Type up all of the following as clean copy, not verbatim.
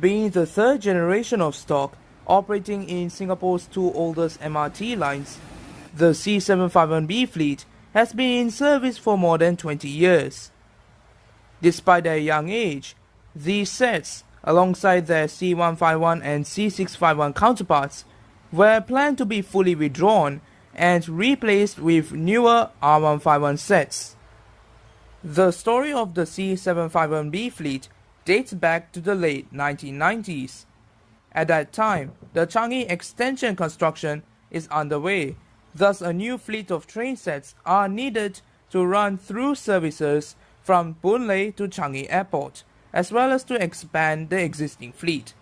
being the third generation of stock operating in Singapore's two oldest MRT lines. The C751B fleet has been in service for more than 20 years. Despite their young age, these sets, alongside their C151 and C651 counterparts, were planned to be fully withdrawn and replaced with newer R151 sets. The story of the C751B fleet dates back to the late 1990s. At that time, the Changi extension construction is underway, thus a new fleet of train sets are needed to run through services from Boon Lay to Changi Airport, as well as to expand the existing fleet.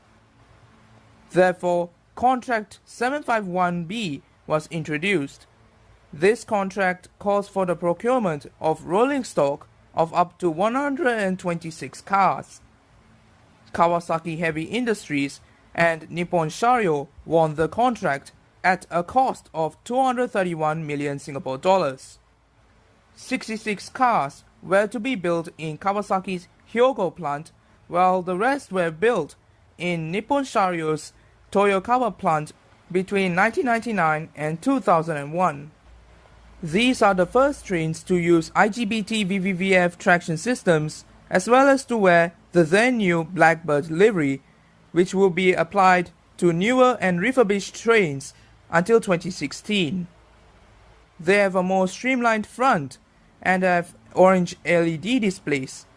Therefore, Contract 751B was introduced. This contract calls for the procurement of rolling stock of up to 126 cars. Kawasaki Heavy Industries and Nippon Sharyo won the contract at a cost of 231 million Singapore dollars. 66 cars were to be built in Kawasaki's Hyogo plant, while the rest were built in Nippon Sharyo's Toyokawa plant between 1999 and 2001. These are the first trains to use IGBT VVVF traction systems, as well as to wear the then new Blackbird livery, which will be applied to newer and refurbished trains until 2016. They have a more streamlined front and have orange LED displays.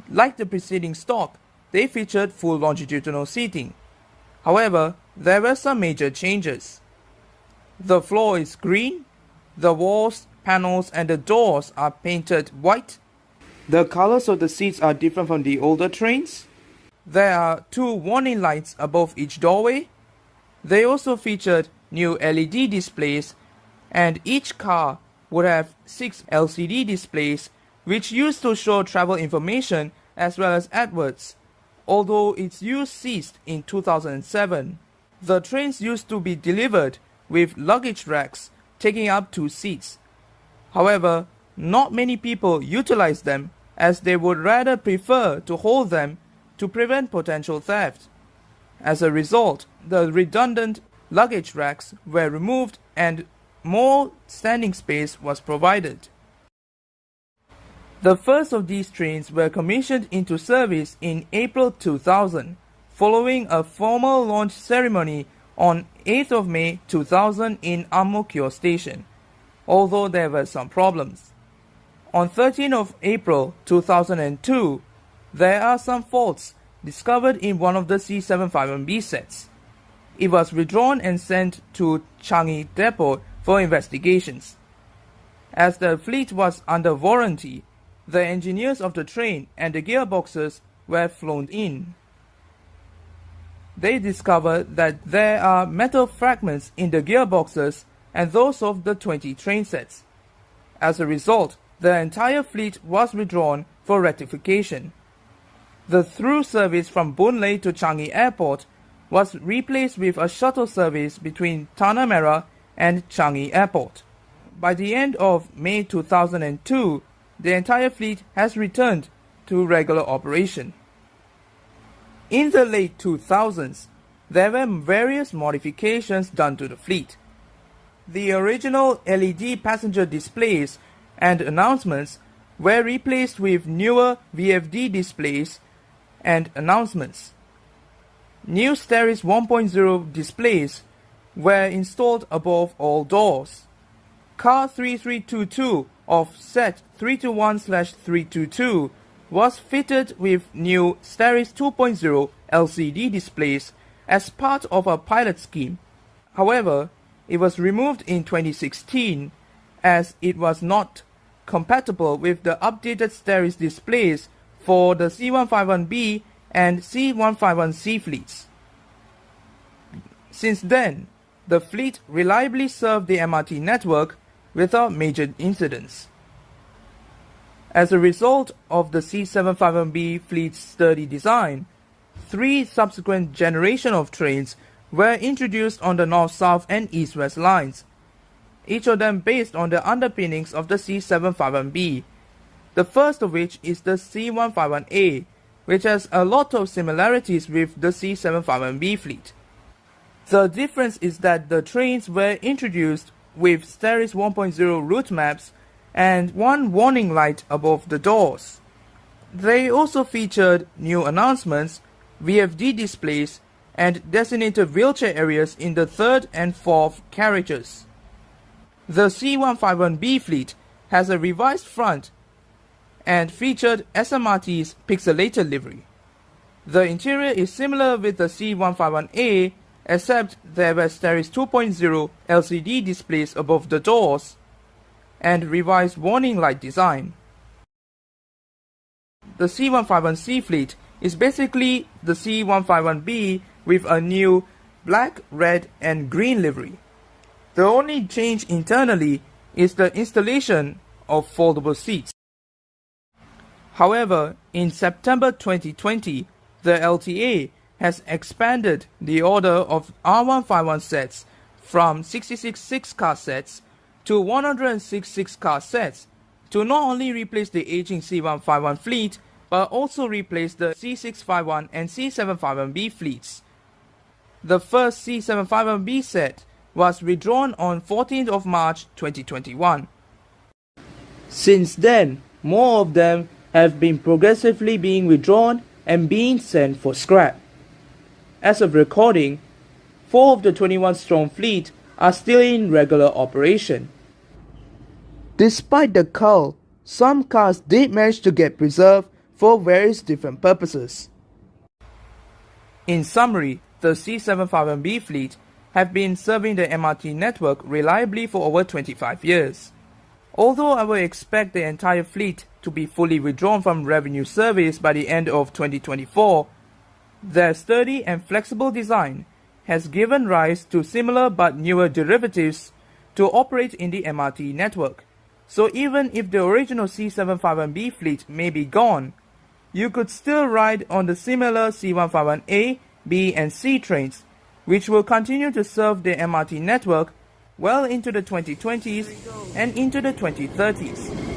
Like the preceding stock, they featured full longitudinal seating. However, there were some major changes. The floor is green, the walls, panels and the doors are painted white. The colors of the seats are different from the older trains. There are two warning lights above each doorway. They also featured new LED displays, and each car would have 6 LCD displays which used to show travel information as well as adverts, although its use ceased in 2007. The trains used to be delivered with luggage racks taking up 2 seats. However, not many people utilize them, as they would rather prefer to hold them to prevent potential theft. As a result, the redundant luggage racks were removed and more standing space was provided. The first of these trains were commissioned into service in April 2000, following a formal launch ceremony on 8th of May 2000 in Ang Mo Kio Station, although there were some problems. On 13th of April 2002, there are some faults discovered in one of the C751B sets. It was withdrawn and sent to Changi Depot for investigations. As the fleet was under warranty, the engineers of the train and the gearboxes were flown in. They discovered that there are metal fragments in the gearboxes and those of the 20 train sets. As a result, the entire fleet was withdrawn for rectification. The through service from Boon Lay to Changi Airport was replaced with a shuttle service between Tanah Merah and Changi Airport. By the end of May 2002, the entire fleet has returned to regular operation. In the late 2000s, there were various modifications done to the fleet. The original LED passenger displays and announcements were replaced with newer VFD displays and announcements. New Steris 1.0 displays were installed above all doors. Car 3322 of set 321/322 was fitted with new Steris 2.0 LCD displays as part of a pilot scheme. However, it was removed in 2016 as it was not compatible with the updated Steris displays for the C151B and C151C fleets. Since then, the fleet reliably served the MRT network without major incidents. As a result of the C751B fleet's sturdy design, 3 subsequent generations of trains were introduced on the north-south and east-west lines, each of them based on the underpinnings of the C751B. The first of which is the C151A, which has a lot of similarities with the C751B fleet. The difference is that the trains were introduced with Steris 1.0 route maps and one warning light above the doors. They also featured new announcements, VFD displays, and designated wheelchair areas in the third and fourth carriages. The C151B fleet has a revised front and featured SMRT's pixelated livery. The interior is similar with the C151A, except there were Steris 2.0 LCD displays above the doors and revised warning light design. The C151C fleet is basically the C151B with a new black, red, and green livery. The only change internally is the installation of foldable seats. However, in September 2020, the LTA has expanded the order of R151 sets from 66 6-car sets to 106 6-car sets to not only replace the aging C151 fleet, but also replace the C651 and C751B fleets. The first C751B set was withdrawn on 14th of March 2021. Since then, more of them have been progressively being withdrawn and being sent for scrap. As of recording, 4 of the 21-strong fleet are still in regular operation. Despite the cull, some cars did manage to get preserved for various different purposes. In summary, the C751B fleet have been serving the MRT network reliably for over 25 years. Although I will expect the entire fleet to be fully withdrawn from revenue service by the end of 2024, their sturdy and flexible design has given rise to similar but newer derivatives to operate in the MRT network. So even if the original C751B fleet may be gone, you could still ride on the similar C151A, B, and C trains, which will continue to serve the MRT network well into the 2020s and into the 2030s.